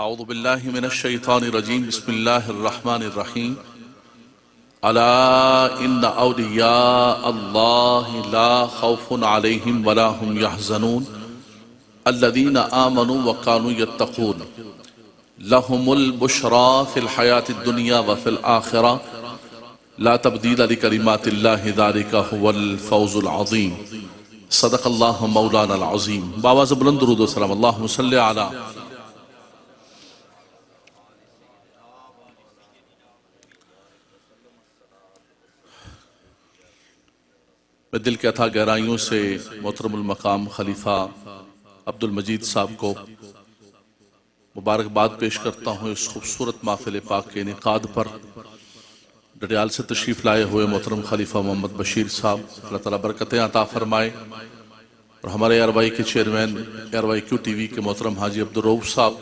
اعوذ باللہ من الشیطان الرجیم بسم اللہ الرحمن الرحیم الا ان اولیاء اللہ لا خوف علیہم ولا هم يحزنون الذین آمنوا وكانوا يتقون لهم البشرى في الحیاة الدنیا وفي الآخرة لا تبدیل لکلمات اللہ ذلك هو الفوز العظیم صدق اللہ مولانا العظیم۔ بآواز بلند درود و سلام اللہم صلی علی میں دل کے اتھا گہرائیوں سے محترم المقام خلیفہ عبدالمجید صاحب کو مبارکباد پیش کرتا ہوں اس خوبصورت محفل پاک کے انعقاد پر۔ ڈڈیال سے تشریف لائے ہوئے محترم خلیفہ محمد بشیر صاحب، اللہ تعالیٰ برکتیں عطا فرمائے، اور ہمارے آروائی کے چیئرمین آروائی کیو ٹی وی کے محترم حاجی عبدالرؤوف صاحب،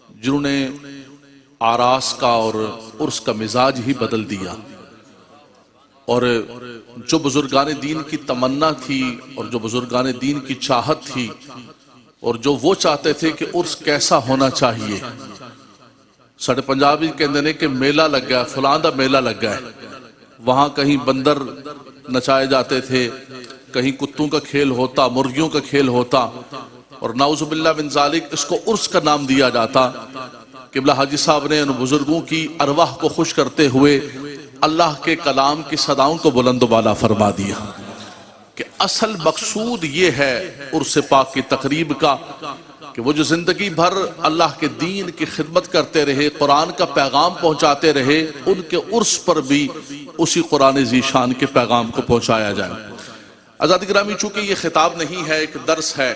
جنہوں نے آراس کا اور عرس کا مزاج ہی بدل دیا، اور جو بزرگان دین کی تمنا تھی اور جو بزرگان دین کی چاہت تھی اور جو وہ چاہتے تھے کہ عرس کیسا ہونا چاہیے، ساڑھے پنجابی کہندے نے کہ میلہ لگ گیا، فلاں دا میلہ لگ گیا ہے، وہاں کہیں بندر نچائے جاتے تھے، کہیں کتوں کا کھیل ہوتا، مرغیوں کا کھیل ہوتا، اور نعوذ باللہ من ذالک اس کو عرس کا نام دیا جاتا۔ قبلہ حاجی صاحب نے ان بزرگوں کی ارواح کو خوش کرتے ہوئے اللہ کے کلام کی صداؤں کو بلند و بالا فرما دیا کہ اصل مقصود یہ ہے عرس پاک کی تقریب کا کہ وہ جو زندگی بھر اللہ کے دین کی خدمت کرتے رہے، قرآن کا پیغام پہنچاتے رہے، ان کے عرس پر بھی اسی قرآن ذیشان کے پیغام کو پہنچایا جائے۔ عزیزان گرامی، چونکہ یہ خطاب نہیں ہے، ایک درس ہے،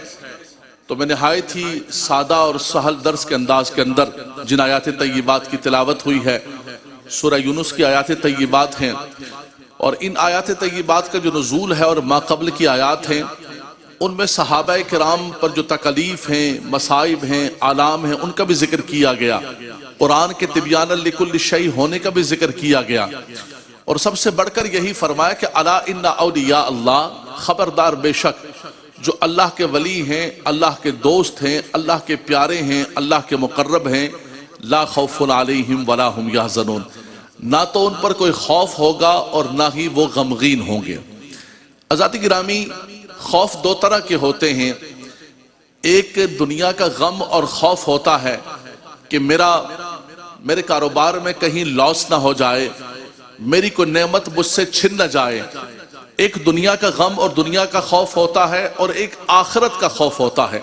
تو میں نہایت ہی سادہ اور سہل درس کے انداز کے اندر جن آیات طیبات کی تلاوت ہوئی ہے، سورہ یونس کی آیات طیبات ہیں، اور ان آیات طیبات کا جو نزول ہے اور ما قبل کی آیات ہیں، ان میں صحابہ کرام پر جو تکالیف ہیں، مصائب ہیں، آلام ہیں، ان کا بھی ذکر کیا گیا، قرآن کے تبیان لکل شیء ہونے کا بھی ذکر کیا گیا، اور سب سے بڑھ کر یہی فرمایا کہ الا ان اولیاء اللہ، خبردار بے شک جو اللہ کے ولی ہیں، اللہ کے دوست ہیں، اللہ کے پیارے ہیں، اللہ کے مقرب ہیں، لا خوف علیہم ولا هم یحزنون، نہ تو ان پر کوئی خوف ہوگا اور نہ ہی وہ غمگین ہوں گے۔ عزیزان گرامی، خوف دو طرح کے ہوتے ہیں، ایک دنیا کا غم اور خوف ہوتا ہے کہ میرے کاروبار میں کہیں لاس نہ ہو جائے، میری کوئی نعمت مجھ سے چھن نہ جائے۔ ایک دنیا کا غم اور دنیا کا خوف ہوتا ہے، اور ایک آخرت کا خوف ہوتا ہے۔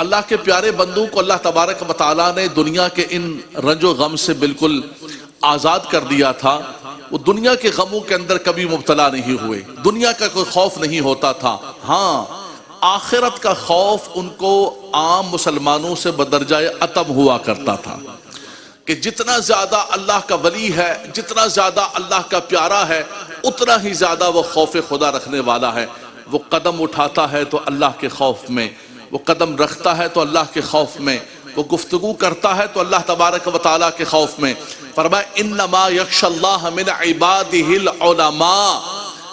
اللہ کے پیارے بندوں کو اللہ تبارک و تعالیٰ نے دنیا کے ان رنج و غم سے بالکل آزاد کر دیا تھا، وہ دنیا کے غموں کے اندر کبھی مبتلا نہیں ہوئے، دنیا کا کوئی خوف نہیں ہوتا تھا۔ ہاں، آخرت کا خوف ان کو عام مسلمانوں سے بدرجہ اتم ہوا کرتا تھا کہ جتنا زیادہ اللہ کا ولی ہے، جتنا زیادہ اللہ کا پیارا ہے، اتنا ہی زیادہ وہ خوف خدا رکھنے والا ہے۔ وہ قدم اٹھاتا ہے تو اللہ کے خوف میں، وہ قدم رکھتا ہے تو اللہ کے خوف میں، وہ گفتگو کرتا ہے تو اللہ تبارک و تعالیٰ کے خوف میں۔ فرمایا انما یخشی اللہ من عبادہ العلماء،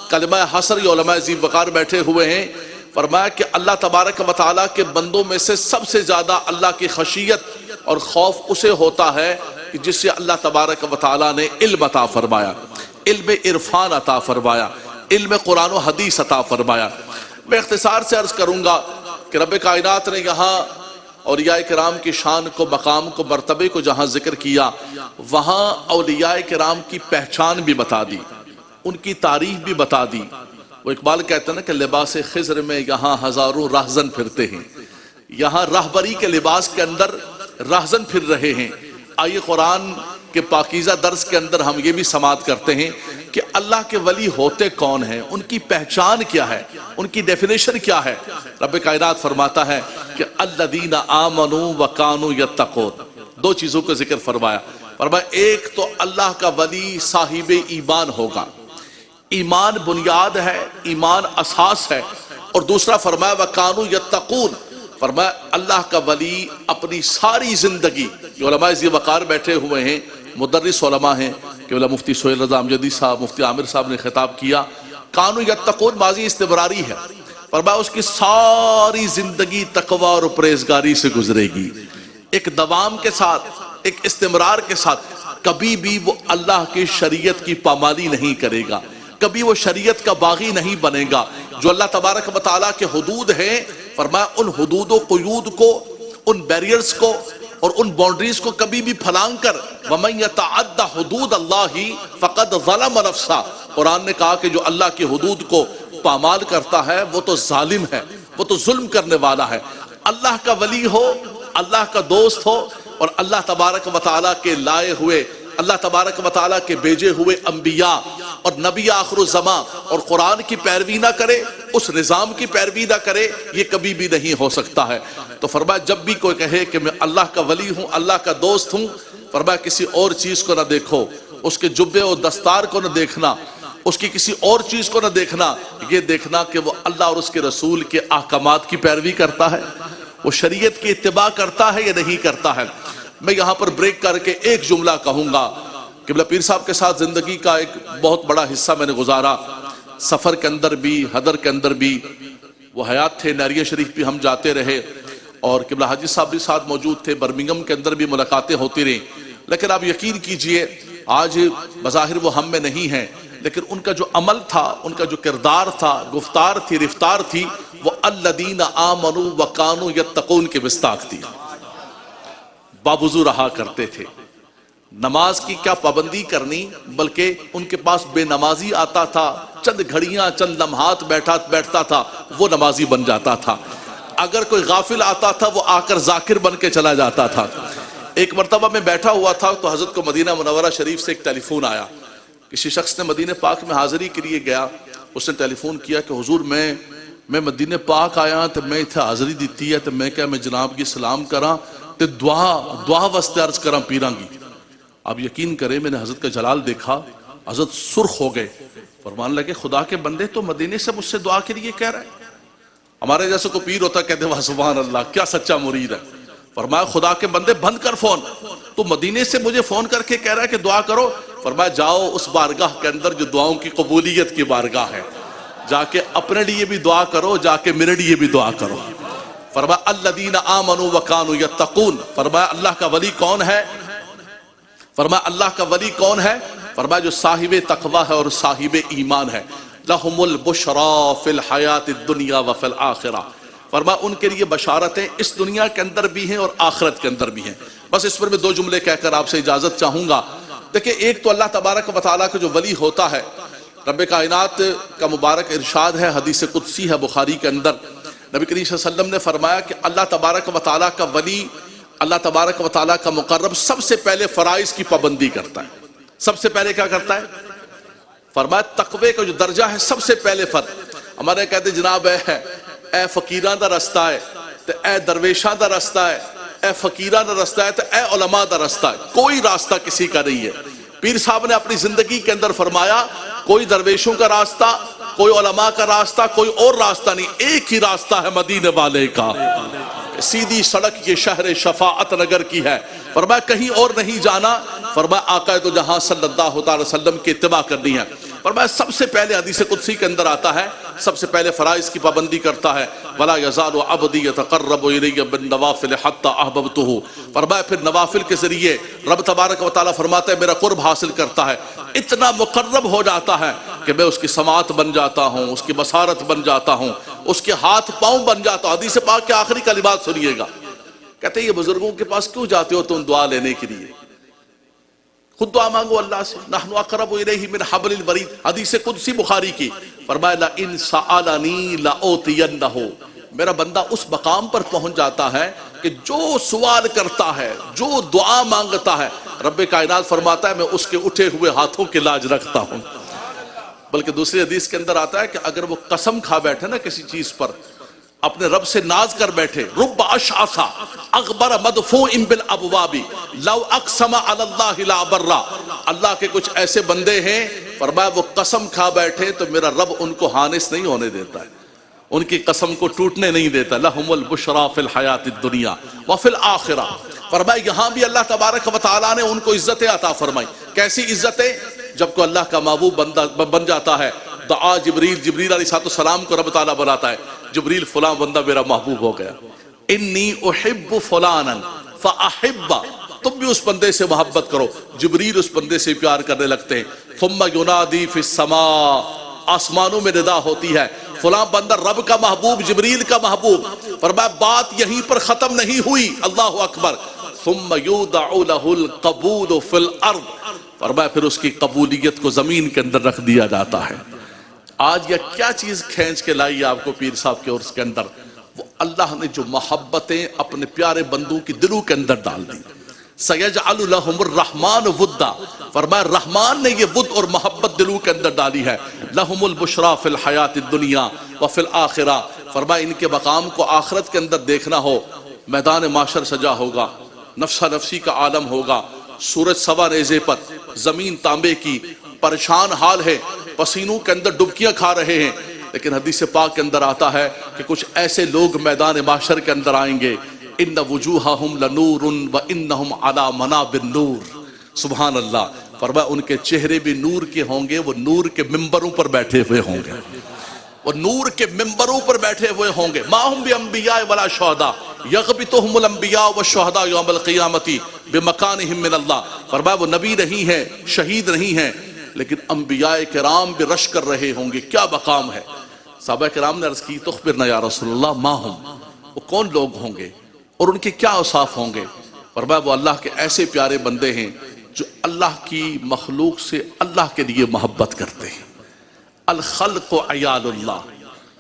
کلمہ حصر علماء ذی وقار بیٹھے ہوئے ہیں۔ فرمایا کہ اللہ تبارک و تعالیٰ کے بندوں میں سے سب سے زیادہ اللہ کی خشیت اور خوف اسے ہوتا ہے کہ جس سے اللہ تبارک و تعالیٰ نے علم عطا فرمایا، علم عرفان عطا فرمایا، علم قرآن و حدیث عطا فرمایا۔ میں اختصار سے عرض کروں گا کہ رب کائنات نے یہاں اولیاء کرام کی شان کو، مقام کو، مرتبے کو جہاں ذکر کیا، وہاں اولیاء کرام کی پہچان بھی بتا دی، ان کی تعریف بھی بتا دی۔ وہ اقبال کہتے ہیں نا کہ لباس خضر میں یہاں ہزاروں راہزن پھرتے ہیں، یہاں راہبری کے لباس کے اندر راہزن پھر رہے ہیں۔ آئیے قرآن کے پاکیزہ درس کے اندر ہم یہ بھی سماعت کرتے ہیں کہ اللہ کے ولی ہوتے کون ہیں، ان کی پہچان کیا ہے، ان کی ڈیفینیشن کیا ہے۔ رب کائنات فرماتا ہے کہ الذین آمنوا وکانوا یتقون، دو چیزوں کا ذکر فرمایا۔ فرمایا ایک تو اللہ کا ولی صاحب ایمان ہوگا، ایمان بنیاد ہے، ایمان اساس ہے، اور دوسرا فرمایا وکانوا یتقون، فرمایا اللہ کا ولی اپنی ساری زندگی، جو علماء ذی وقار بیٹھے ہوئے ہیں، مدرس علماء ہیں کہ مفتی سہیل رضا امجدی صاحب، مفتی عامر صاحب نے خطاب کیا، کانوا یتقون ماضی استمراری ہے، فرمایا اس کی ساری زندگی تقوی اور پرہیزگاری سے گزرے گی۔ ایک دوام کے ساتھ، ایک استمرار کے ساتھ کبھی بھی وہ اللہ کی شریعت کی پامالی نہیں کرے گا، کبھی وہ شریعت کا باغی نہیں بنے گا۔ جو اللہ تبارک و تعالیٰ کے حدود ہیں، فرمایا ان حدود و قیود کو، ان بیریئرز کو اور ان باؤنڈریز کو کبھی بھی پھلانگ کر وَمَن يَتَعَدَّ حُدُودَ اللَّهِ فَقَدْ ظَلَمَ نَفْسَهُ، قرآن نے کہا کہ جو اللہ کی حدود کو پامال کرتا ہے وہ تو ظالم ہے، وہ تو ظلم کرنے والا ہے۔ اللہ کا ولی ہو، اللہ کا دوست ہو اور اللہ تبارک و تعالیٰ کے لائے ہوئے، اللہ تبارک و تعالیٰ کے بھیجے ہوئے انبیاء اور نبی آخر الزمان اور قرآن کی پیروی نہ کرے، اس نظام کی پیروی نہ کرے، یہ کبھی بھی نہیں ہو سکتا ہے۔ تو فرمایا جب بھی کوئی کہے کہ میں اللہ کا ولی ہوں، اللہ کا دوست ہوں، فرمایا کسی اور چیز کو نہ دیکھو، اس کے جبے اور دستار کو نہ دیکھنا، اس کی کسی اور چیز کو نہ دیکھنا، یہ دیکھنا کہ وہ اللہ اور اس کے رسول کے احکامات کی پیروی کرتا ہے، وہ شریعت کی اتباع کرتا ہے یا نہیں کرتا ہے۔ میں یہاں پر بریک کر کے ایک جملہ کہوں گا۔ قبلہ پیر صاحب کے ساتھ زندگی کا ایک بہت بڑا حصہ میں نے گزارا، سفر کے اندر بھی، حضر کے اندر بھی، وہ حیات تھے، نعریہ شریف بھی ہم جاتے رہے اور قبلہ حاجی صاحب بھی ساتھ موجود تھے، برمنگم کے اندر بھی ملاقاتیں ہوتی رہیں۔ لیکن آپ یقین کیجئے آج بظاہر وہ ہم میں نہیں ہیں، لیکن ان کا جو عمل تھا، ان کا جو کردار تھا، گفتار تھی، رفتار تھی، وہ الذین آمنوا وکانوا یتقون کے مصداق تھی۔ باوضو رہا کرتے تھے، نماز کی کیا پابندی کرنی، بلکہ ان کے پاس بے نمازی آتا تھا، چند گھڑیاں چند لمحات بیٹھتا تھا، وہ نمازی بن جاتا تھا۔ اگر کوئی غافل آتا تھا وہ آ کر ذاکر بن کے چلا جاتا تھا۔ ایک مرتبہ میں بیٹھا ہوا تھا تو حضرت کو مدینہ منورہ شریف سے ایک ٹیلی فون آیا، کسی شخص نے مدینہ پاک میں حاضری کے لیے گیا، اس نے ٹیلی فون کیا کہ حضور میں مدینہ پاک آیا تو میں اتھے حاضری دیتی ہے تو میں کیا میں جناب کی سلام کراں تے دعا واسطے عرض کراں پیراں گی۔ اب یقین کریں میں نے حضرت کا جلال دیکھا، حضرت سرخ ہو گئے، فرمان لگے خدا کے بندے تو مدینے سے مجھ سے دعا کے لیے کہہ رہا ہے۔ ہمارے جیسے کو پیر ہوتا کہتے ہیں سبحان اللہ کیا سچا مرید ہے۔ فرمایا خدا کے بندے بند کر فون، تو مدینے سے مجھے فون کر کے کہہ رہا ہے کہ دعا کرو۔ فرمایا جاؤ اس بارگاہ کے اندر جو دعاؤں کی قبولیت کی بارگاہ ہے، جا کے اپنے لیے بھی دعا کرو، جا کے میرے لیے بھی دعا کرو۔ فرمایا الذین آمنوا وکانوا یتقون، فرمایا اللہ کا ولی کون ہے؟ فرمایا اللہ کا ولی کون ہے؟ فرمایا جو صاحب تقوی ہے اور صاحب ایمان ہے۔ لہم البشریٰ فی الحیات الدنیا وفی الآخرہ، فرمایا ان کے لیے بشارتیں اس دنیا کے اندر بھی ہیں اور آخرت کے اندر بھی ہیں۔ بس اس پر میں دو جملے کہہ کر آپ سے اجازت چاہوں گا۔ دیکھیں ایک تو اللہ تبارک و تعالیٰ کا جو ولی ہوتا ہے، رب کائنات کا مبارک ارشاد ہے، حدیث قدسی ہے بخاری کے اندر، نبی کریم صلی اللہ علیہ وسلم نے فرمایا کہ اللہ تبارک و تعالیٰ کا ولی، اللہ تبارک و تعالیٰ کا مقرب سب سے پہلے فرائض کی پابندی کرتا ہے۔ سب سے پہلے کیا کرتا ہے؟ فرمایا تقوی کا جو درجہ ہے سب سے پہلے فرض۔ ہمارے کہتے جناب اے فقیراں دا رستہ ہے تو اے درویشاں دا رستہ ہے، اے فقیراں دا رستہ ہے تو اے علماء دا رستہ ہے، کوئی راستہ کسی کا نہیں ہے۔ پیر صاحب نے اپنی زندگی کے اندر فرمایا کوئی درویشوں کا راستہ، کوئی علماء کا راستہ، کوئی اور راستہ نہیں، ایک ہی راستہ ہے مدینے والے کا، سیدھی سڑک یہ شہر شفاعت نگر کی ہے۔ فرمایا کہیں اور نہیں جانا، فرمایا آقا تو جہاں صلی اللہ علیہ وسلم کی اتباع کرنی ہے۔ فرمایا سب سے پہلے حدیث قدسی کے اندر آتا ہے، سب سے پہلے فرائض کی پابندی کرتا ہے۔ وَلَا يَزَالُ عَبْدِي يَتَقَرَّبُ إِلَيَّ بِالنَّوَافِلِ حَتَّى أَحْبَبْتُهُ، فرمایا پھر نوافل کے ذریعے رب تبارک و تعالیٰ فرماتا ہے میرا قرب حاصل کرتا ہے، اتنا مقرب ہو جاتا ہے کہ میں اس کی سماعت بن جاتا ہوں، اس کی بصارت بن جاتا ہوں، اس کے ہاتھ پاؤں بن جاتا ہوں۔ حدیث پاک کے آخری کلمات سنیے گا، کہتے ہیں یہ بزرگوں کے پاس کیوں جاتے ہو تم دعا لینے کے لیے؟ خود دعا مانگو اللہ سے، نحن اقرب الیہ من حبل الورید، حدیث قدسی بخاری کی۔ فرمایا لئن سألنی لأعطینہ، میرا بندہ اس مقام پر پہنچ جاتا ہے کہ جو سوال کرتا ہے، جو دعا مانگتا ہے، رب کائنات فرماتا ہے میں اس کے اٹھے ہوئے ہاتھوں کی لاج رکھتا ہوں۔ بلکہ دوسری حدیث کے اندر آتا ہے کہ اگر وہ قسم کھا بیٹھے نا کسی چیز پر، اپنے رب سے ناز کر بیٹھے، رب اشعث اغبر مدفوع بالابواب لو اقسم علی اللہ لابر، اللہ کے کچھ ایسے بندے ہیں فرمایا وہ قسم کھا بیٹھے تو میرا رب ان کو ہانس نہیں ہونے دیتا ہے، ان کی قسم کو ٹوٹنے نہیں دیتا۔ لہم البشریٰ فی الحیات الدنیا وفی الآخرہ، فرمایا یہاں بھی اللہ تبارک و تعالیٰ نے ان کو عزتیں عطا فرمائی۔ کیسی عزتیں؟ جب کو اللہ کا محبوب بن جاتا ہے، دعا جبریل علیہ السلام کو رب تعالیٰ بلاتا ہے، جبریل فلاں بندہ میرا محبوب ہو گیا، انی احب فلانا فَأَحِبَّ، تم بھی اس بندے سے محبت کرو۔ جبریل اس بندے سے پیار کرنے لگتے ہیں۔ ثُمَّ يُنَادِي فِي السَّمَاءِ، آسمانوں میں ندا ہوتی ہے، فلاں بندہ رب کا محبوب، جبریل کا محبوب۔ فرمایا بات یہیں پر ختم نہیں ہوئی، اللہ اکبر۔ ثُمَّ يُوضَعُ لَهُ الْقَبُولُ فِي الْأَرْضِ، فرمایا پھر اس کی قبولیت کو زمین کے اندر رکھ دیا جاتا ہے۔ آج یہ کیا چیز کھینچ کے لائی آپ کو پیر صاحب کے عرس کے اندر؟ وہ اللہ نے جو محبتیں اپنے پیارے بندوں کی دلوں کے اندر ڈال دی۔ سَيَجْعَلُ لَهُمُ الرَّحْمَانُ وُدًّا، فرمایا رحمان نے یہ ود اور محبت دلوں کے اندر ڈالی ہے۔ لَهُمُ الْبُشْرَى فِي الْحَيَاةِ الدُّنْيَا وَفِي الْآخِرَةِ، فرمایا ان کے مقام کو آخرت کے اندر دیکھنا ہو، میدان معاشر سجا ہوگا، نفسہ نفسی کا عالم ہوگا، سورج سوا نیزے پر، زمین تانبے کی، پریشان حال ہے، پسینوں کے اندر ڈبکیاں کھا رہے ہیں، لیکن حدیث پاک کے اندر آتا ہے کہ کچھ ایسے لوگ میدان معاشر کے اندر آئیں گے، ان وجوہہم لنور وانہم علی منابر نور، سبحان اللہ، فرمایا ان کے چہرے بھی نور کے ہوں گے، وہ نور کے ممبروں پر بیٹھے ہوئے ہوں گے، وہ نور کے ممبروں پر بیٹھے ہوئے ہوں گے۔ ما ہم بانبیاء ولا شہداء یغبطہم الانبیاء والشہداء یوم القیامۃ بمکانہم من اللہ، فرمایا وہ نبی نہیں ہیں، شہید نہیں ہیں، لیکن انبیاء کرام بھی رش کر رہے ہوں گے، کیا مقام ہے۔ صحابہ کرام نے عرض کی تخبرنا یا رسول اللہ ما ہم، وہ کون لوگ ہوں گے اور ان کے کیا اوصاف ہوں گے؟ فرمایا وہ اللہ کے ایسے پیارے بندے ہیں جو اللہ کی مخلوق سے اللہ کے لیے محبت کرتے ہیں۔ الخلق عیال اللہ،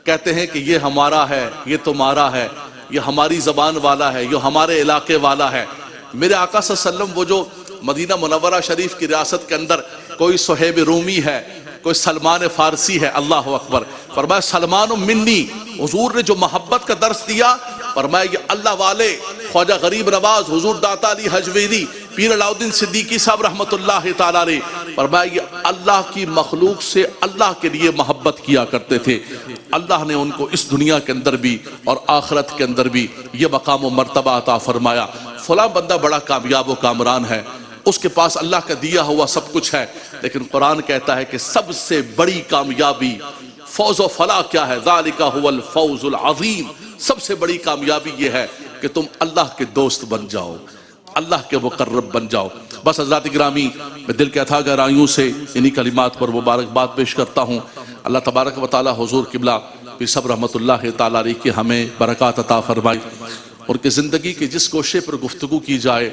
کہتے ہیں کہ یہ ہمارا ہے، یہ تمہارا ہے، یہ ہماری زبان والا ہے، یہ ہمارے علاقے والا ہے۔ میرے آقا صلی اللہ علیہ وسلم وہ جو مدینہ منورہ شریف کی ریاست کے اندر کوئی صہیب رومی ہے، کوئی سلمان فارسی ہے، اللہ اکبر، فرمایا سلمان منی، حضور نے جو محبت کا درس دیا، فرمایا یہ اللہ والے، خواجہ غریب نواز، حضور داتا علی حجویری، پیر علاؤدین صدیقی صاحب رحمت اللہ تعالیٰ علیہ، فرمایا یہ اللہ کی مخلوق سے اللہ کے لیے محبت کیا کرتے تھے۔ اللہ نے ان کو اس دنیا کے اندر بھی اور آخرت کے اندر بھی یہ مقام و مرتبہ عطا فرمایا۔ فلاں بندہ بڑا کامیاب و کامران ہے، اس کے پاس اللہ کا دیا ہوا سب کچھ ہے، لیکن قرآن کہتا ہے کہ سب سے بڑی کامیابی، فوز و فلاح کیا ہے؟ ذالک هو الفوز العظیم، سب سے بڑی کامیابی یہ ہے کہ تم اللہ کے دوست بن جاؤ، اللہ کے مقرب بن جاؤ۔ بس حضرات گرامی، میں دل کے اتھا گہرائیوں سے انہی کلمات پر مبارکباد پیش کرتا ہوں۔ اللہ تبارک و تعالی حضور قبلہ پیر صاحب رحمت اللہ تعالی علیہ کے ہمیں برکات عطا فرمائی، اور کہ زندگی کے جس گوشے پر گفتگو کی جائے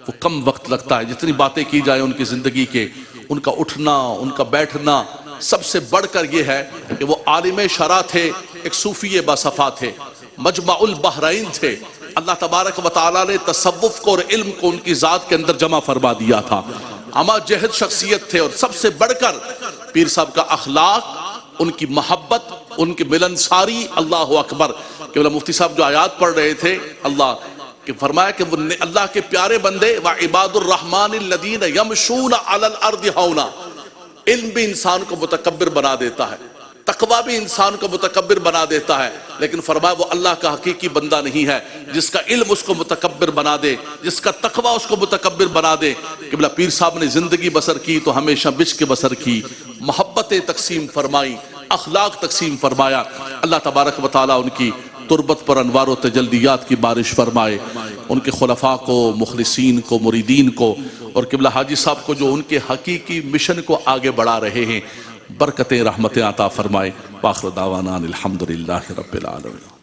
وہ کم وقت لگتا ہے، جتنی باتیں کی جائیں ان کی زندگی کے، ان کا اٹھنا، ان کا بیٹھنا، سب سے بڑھ کر یہ ہے کہ وہ عالم شرع تھے، ایک صوفی باصفا تھے، مجمع البحرین تھے۔ اللہ تبارک و تعالیٰ نے تصوف کو اور علم کو ان کی ذات کے اندر جمع فرما دیا تھا، اما جہد شخصیت تھے، اور سب سے بڑھ کر پیر صاحب کا اخلاق، ان کی محبت، ان کی ملنساری، اللہ اکبر۔ کہ مفتی صاحب جو آیات پڑھ رہے تھے، اللہ کہ فرمایا کہ وہ اللہ کے پیارے بندے وَعِبَادُ الرَّحْمَنِ الَّذِينَ يَمْشُونَ عَلَى الْأَرْضِ هَوْنًا، علم بھی انسان کو متکبر بنا دیتا ہے، تقویٰ بھی انسان کو متکبر بنا دیتا ہے، لیکن فرمایا وہ اللہ کا حقیقی بندہ نہیں ہے جس کا علم اس کو متکبر بنا دے، جس کا تقویٰ اس کو متکبر بنا دے۔ قبلہ پیر صاحب نے زندگی بسر کی تو ہمیشہ بچ کے بسر کی، محبتیں تقسیم فرمائی، اخلاق تقسیم فرمایا۔ اللہ تبارک و تعالیٰ ان کی تربت پر انوار و تجلیات کی بارش فرمائے، ان کے خلفاء کو، مخلصین کو، مریدین کو، اور قبلہ حاجی صاحب کو جو ان کے حقیقی مشن کو آگے بڑھا رہے ہیں، برکتیں رحمتیں عطا فرمائے۔ وآخر دعوانا الحمدللہ رب العالمین۔